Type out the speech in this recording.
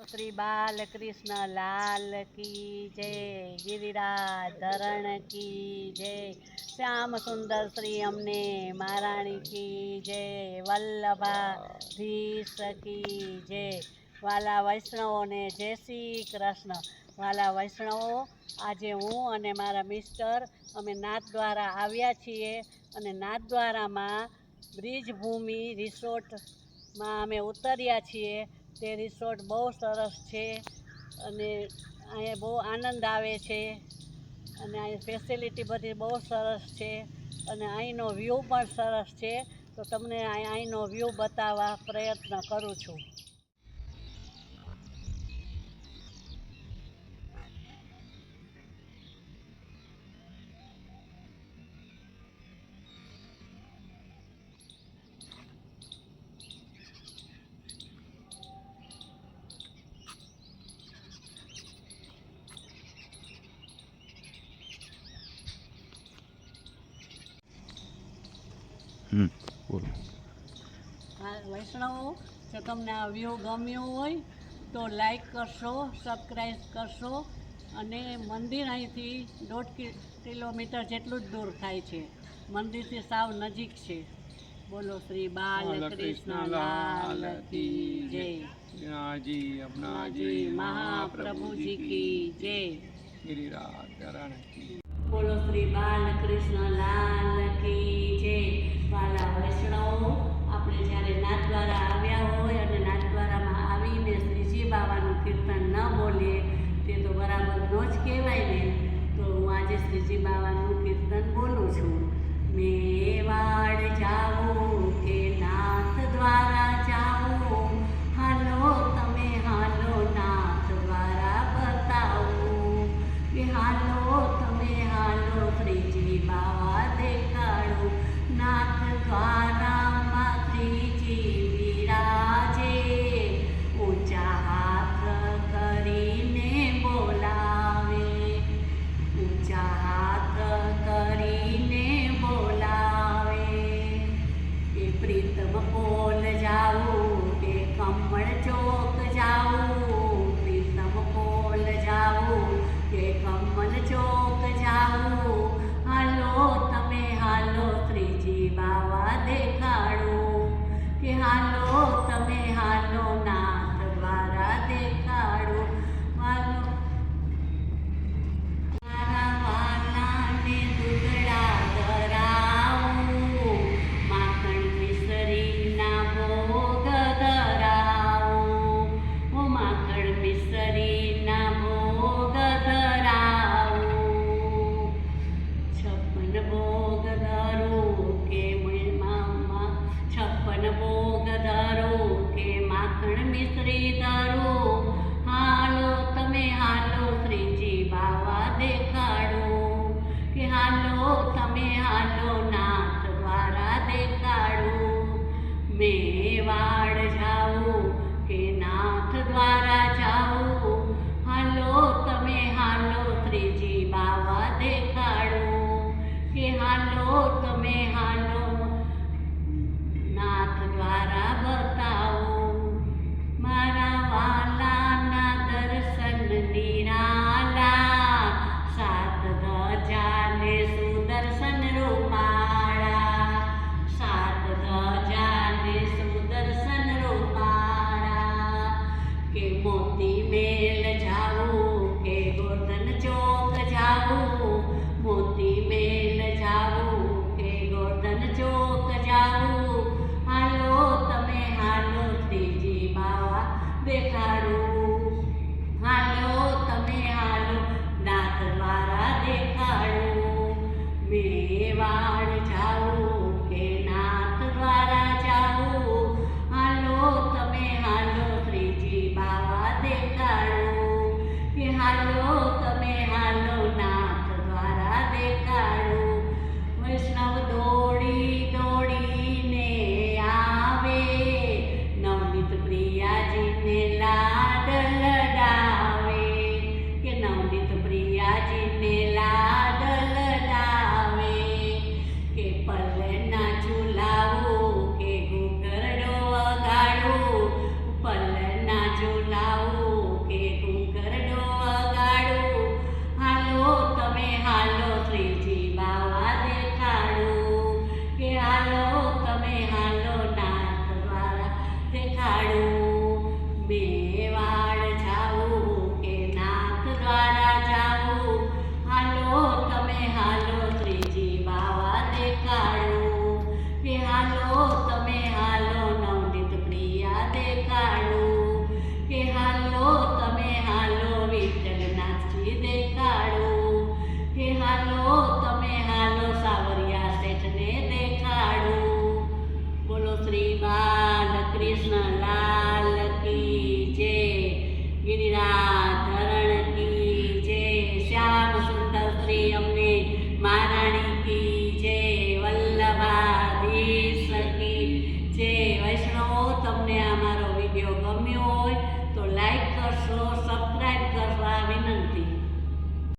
श्री बालकृष्ण लाल की जय, गिरिराज धरण की जय, श्याम सुंदर श्री अमने महाराणी की जय, वल्लभाधीश की जय। वाला वैष्णवोने जय श्री कृष्ण। वाला वैष्णવો, આજે હું અને મારા મિસ્ટર અમે નાથદ્વારા આવ્યા છીએ અને નાથદ્વારામાં બ્રિજભૂમિ રિસોર્ટમાં અમે ઉતર્યા છીએ। તે રિસોર્ટ બહુ સરસ છે અને અહીંયા બહુ આનંદ આવે છે અને અહીં ફેસિલિટી બધી બહુ સરસ છે અને અહીંનો વ્યૂ પણ સરસ છે। તો તમને અહીંનો વ્યૂ બતાવવા પ્રયત્ન કરું છું। બોલો। વૈષ્ણવો, જો તમને આ વ્યૂ ગમ્યો હોય તો લાઈક કરશો, સબસ્ક્રાઈબ કરશો અને મંદિર અહીંથી 1.5 કિલોમીટર જેટલું જ દૂર થાય છે। મંદિરથી સાવ નજીક છે। બોલો શ્રી બાલકૃષ્ણ લાલ કી જય, जी अपना जी महाप्रभु जी की जय। गिरिराज धरण की। बोलो श्री बालकृष्ण लाल की जय। वाला वैष्णવો, આપણે જ્યારે નાથદ્વારા આવ્યા હોય અને નાથદ્વારામાં આવીને શ્રીજી બાવાનું કીર્તન ન બોલીએ તે તો બરાબર ન જ કહેવાય ને। તો હું આજે શ્રીજી બાવાનું કીર્તન બોલું છું। મેવાડ જાવું કે નાથ દ્વારા જાવું, હાલો તમે હાલો નાથ દ્વારા બતાવું, કે હાલો તમે હાલો શ્રીજી બાવા દેખાડું। નાથ દ્વારામાં શ્રીજી બિરાજે, ઊંચા હાથ કરીને બોલાવે, ઊંચા હાથ કરીને બોલાવે। કે પ્રીતમ પોલ જાવું કે કમળ ચોક જાવું, પ્રીતમ પોલ જાવું કે કમળ ચોક જાવું, હાલો તમે હાલો શ્રીજી બાવા દેખાડું, કે હાલો તમે હાલો નાથ દ્વારા દેખાડું। હાલો મારા વાલાને દૂધડા ધરાવું, માખણ મિસરીના ભોગ ધરાવું, ઓ માખણ મિસરીના ભોગ ધરાવું। 56 ભોગ ધરું કે 56 ભોગ ધરું કે માખણ મિશ્રી ધરું, હાલો તમે હાલો શ્રીજી બાવા દેખાડું, કે હાલો તમે હાલો નાથ દ્વારા દેખાડું। મેવાડ જાવું કે નાથ દ્વારા જાવું, હાલો તમે હાલો શ્રીજી બાવા દેખાડું, કે હાલો તમે હાલો નાથ દ્વારા બતાવું। મારા વાલાના દર્શન નિરાલા, 7 ધજાને સુદર્શન રૂપાળા, 7 ધજાને સુદર્શન રૂપાળા। કે મોતી મેલ જાવું કે ગોર્ધન ચોક જાવું, મોતી મેલ જાવું કે ગોર્ધન ચોક જાવું, હાલો તમે હાલો શ્રીજી બાવા દેખાડું, હાલો તમે હાલો નાથ દ્વારા દેખાડું। મેવાડ જાવું કે નાથ દ્વારા જાવું, હાલો તમે હાલો શ્રીજી બાવા દેખાડું, કે હાલો તમે હાલો નાથ દ્વારા દેખાડું। કૃષ્ણ